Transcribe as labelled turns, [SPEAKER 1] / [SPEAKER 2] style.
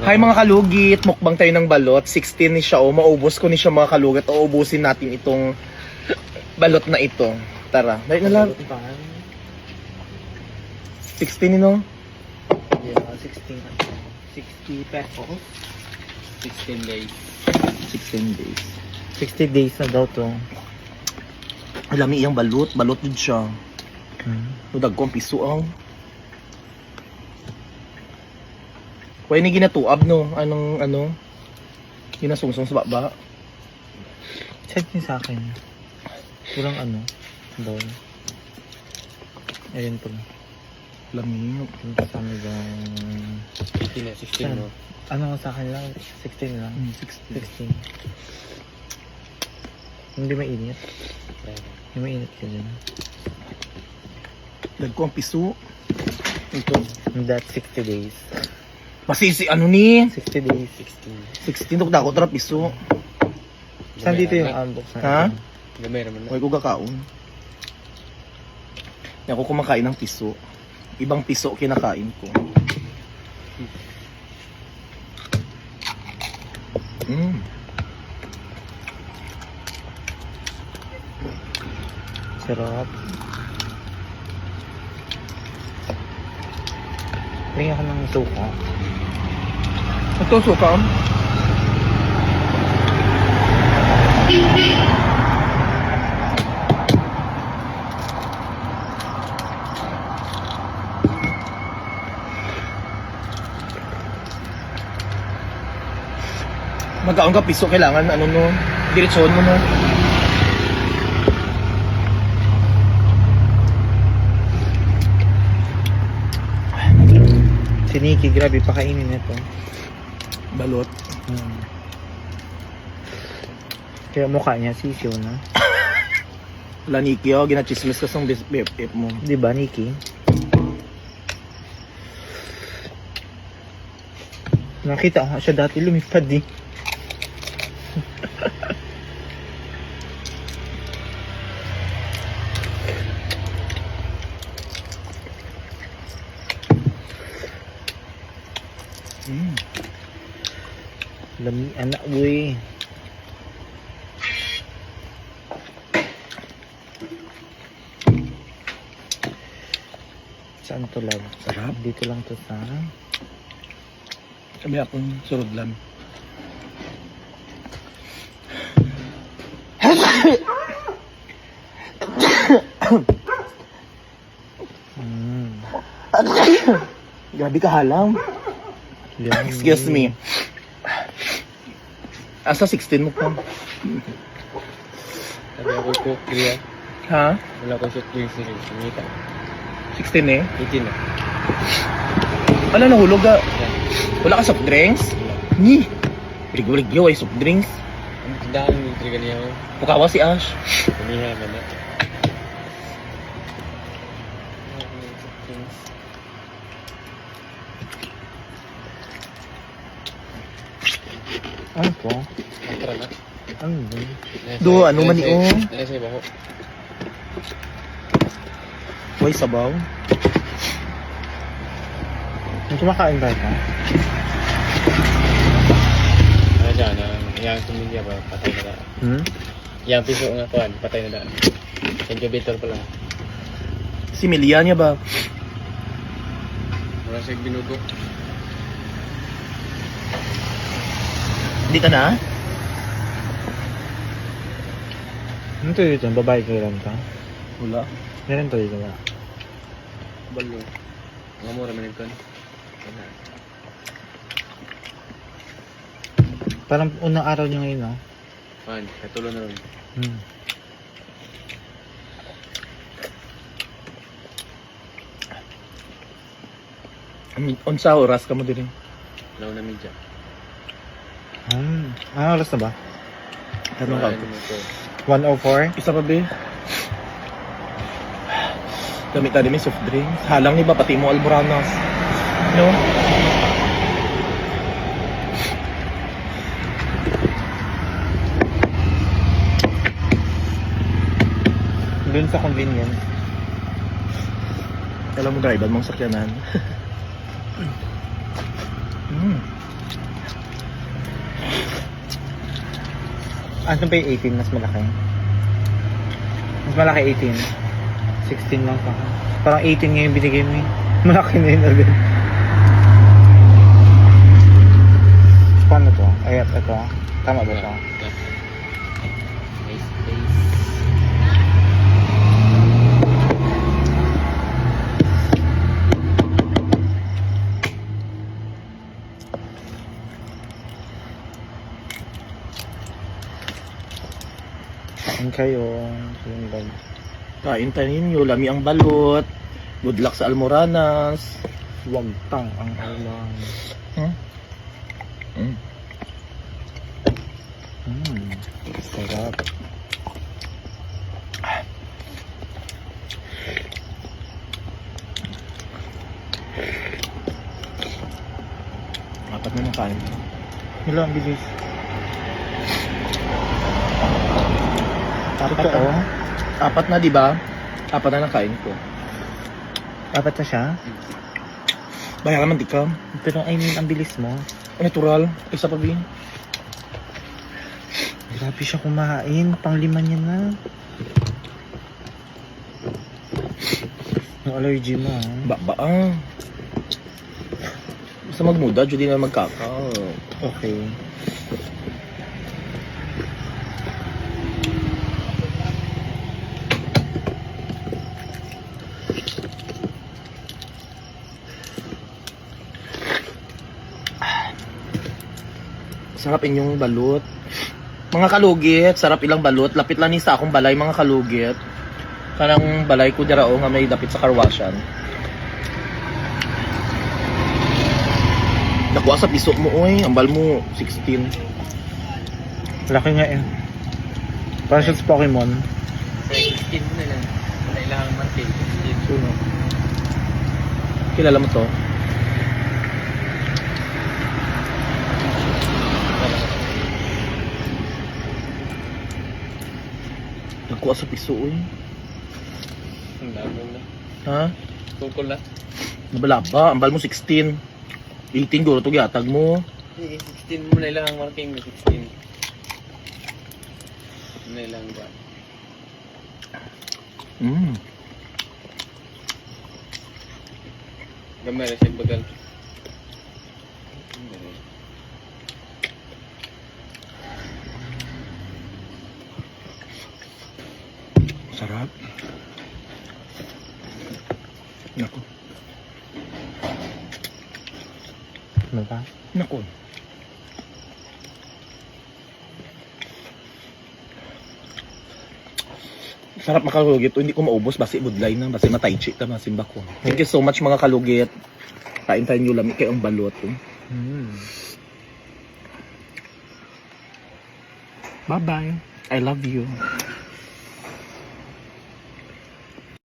[SPEAKER 1] Hi mga kalugit, mukbang tayo ng balot. 16 ni siya, maubos ko ni siya mga kalugit. O ubusin natin itong balot na ito. Tara, dahil na lang. 16 ni no?
[SPEAKER 2] Yeah, 16. 60 pesos.
[SPEAKER 3] 16 days.
[SPEAKER 1] 16 days.
[SPEAKER 2] 60 days na daw to.
[SPEAKER 1] Alam iyang balot, balot din siya. Udag ko ang piso ang. Kuya ni ginatuab no, anong ano? Ginasungsong sa baba.
[SPEAKER 2] Send niyo sa akin. Kurang ano? Bowl. Ayun po.
[SPEAKER 1] Lami.
[SPEAKER 2] Kasama yung...
[SPEAKER 3] 16 no?
[SPEAKER 2] Ano sa akin lang? 16 lang.
[SPEAKER 1] 16.
[SPEAKER 2] 16. Hindi mainit. Hindi mainit ka dyan.
[SPEAKER 1] Dag ko ang piso. Ito.
[SPEAKER 2] That's 60 days.
[SPEAKER 1] Masisi ano ni?
[SPEAKER 2] 60 days.
[SPEAKER 1] 16 tok dako tra piso.
[SPEAKER 2] Saan dito yung unbox na?
[SPEAKER 1] Ha?
[SPEAKER 3] Gamay naman na.
[SPEAKER 1] Huwag ko kakaon. Hindi ako kumakain ng piso. Ibang piso kinakain ko.
[SPEAKER 2] Sarap. Tingin ako ng suka.
[SPEAKER 1] Ito suka. Magkaon ka piso kailangan ano no, diretsyon mo no.
[SPEAKER 2] Si Nikki, grabe, pakainin nito.
[SPEAKER 1] Balot.
[SPEAKER 2] Kaya mukha niya, sisiw na.
[SPEAKER 1] Wala Nikki oh, ginachismis ka sa BFF mo.
[SPEAKER 2] Di ba, Nikki? Nakita ko siya dati lumipad eh. Lami anak gue. Saan to love?
[SPEAKER 1] Sarap.
[SPEAKER 2] Dito lang to sa
[SPEAKER 1] Sabi akong surod lang. Grabe ka halang. Excuse me. Asa 16 mo pa?
[SPEAKER 3] Sabi ako cook clear.
[SPEAKER 1] Ha?
[SPEAKER 3] Wala ko shoot clear series. Sinita.
[SPEAKER 1] 16 eh?
[SPEAKER 3] 18 na.
[SPEAKER 1] Ano nahulog ka? Wala ka soft drinks? Ni. Ligyo-ligyo ay soft drinks.
[SPEAKER 3] Ang tindahan yung triga niya ako.
[SPEAKER 1] Pukawa si Ash.
[SPEAKER 3] Pamiha ka na.
[SPEAKER 2] ano po?
[SPEAKER 3] Tara na.
[SPEAKER 2] Ano ba?
[SPEAKER 1] Do, ano man niyo?
[SPEAKER 3] Dala sa iba ko.
[SPEAKER 1] Hoy, sabaw.
[SPEAKER 2] Ang kumakain ba ito?
[SPEAKER 3] Ano dyan, yung tumilya ba, patay na daan. Yung piso nga kuhan, patay na daan. Incubator pala.
[SPEAKER 1] Si Melia niya ba?
[SPEAKER 3] Wala siya binuto.
[SPEAKER 1] Hindi ka na?
[SPEAKER 2] Ano to dito? Babae kayo lang to?
[SPEAKER 1] Wala.
[SPEAKER 2] Meron to dito ba?
[SPEAKER 3] Balo. Mga mura manigkan.
[SPEAKER 2] Parang unang araw nyo ngayon, no?
[SPEAKER 3] Man, katulo na rin.
[SPEAKER 1] Unsa oras ka mo din?
[SPEAKER 3] Law na media.
[SPEAKER 2] Ano oras na ba?
[SPEAKER 1] Ano ka?
[SPEAKER 2] 1:04?
[SPEAKER 1] Isa pa be? Gamit na din may soft drinks. Halang ni ba pati mo Alboranas? No?
[SPEAKER 2] Doon sa convenience.
[SPEAKER 1] Alam mo, driver mong sakyanan.
[SPEAKER 2] Ano ba yung 18? Mas malaki? Mas malaki 18. 16 lang pa. Parang 18 nga yung binigay mo eh. Malaki na yun agad. Paano to? Ay, ito. Tama ba siya?
[SPEAKER 3] May space.
[SPEAKER 2] Kain kayo. Yung bag.
[SPEAKER 1] Kain tayo ninyo, lami ang balot. Good luck sa Almoranas.
[SPEAKER 2] Wag tang ang ulang. Sarap.
[SPEAKER 1] Apat na ng kain.
[SPEAKER 2] Wala, ang bilis.
[SPEAKER 1] Apat
[SPEAKER 2] Totoo?
[SPEAKER 1] na. Apat na, di ba? Apat na ng kain ko.
[SPEAKER 2] Apat na siya?
[SPEAKER 1] Bayaran man di ka.
[SPEAKER 2] Pero I mean, ang bilis mo.
[SPEAKER 1] Natural. Isa pa bin.
[SPEAKER 2] Grabe siya kumain. Pang-5 niya na. Yung allergy mo.
[SPEAKER 1] Ba. Basta magmuda, Judy na magkakaw.
[SPEAKER 2] Okay.
[SPEAKER 1] Sarap inyong balut. Mga kalugit, sarap ilang balut. Lapit lang ni sa akong balay, mga kalugit. Kanang balay ko dirao nga may dapit sa karwasyan. Nakuha sa piso mo, oy. Ambal mo, 16.
[SPEAKER 2] Laki nga eh. Parang siya sa Pokemon.
[SPEAKER 3] Sa 16 mo na lang. Kailangan martin. 16.
[SPEAKER 2] Suno.
[SPEAKER 1] Kilala mo to? Nakuha sa piso, oy.
[SPEAKER 3] Ang labong na.
[SPEAKER 1] Ha?
[SPEAKER 3] Tukol na.
[SPEAKER 1] Nabalaba, ambal mo 16. 18 guro to gyatag mo.
[SPEAKER 3] 16 mo na lang ang marking. 16. Na lang ba? Gamay na siya bagal.
[SPEAKER 1] Sarap. Naku.
[SPEAKER 2] Ano ba?
[SPEAKER 1] Naku. Sarap makalugit. Hindi ko maubos basi budlay na. Basi mataychi ka na simba ko. Thank you so much mga kalugit. Kain tayo nyo lami kayo ang balot.
[SPEAKER 2] Bye-bye.
[SPEAKER 1] I love you.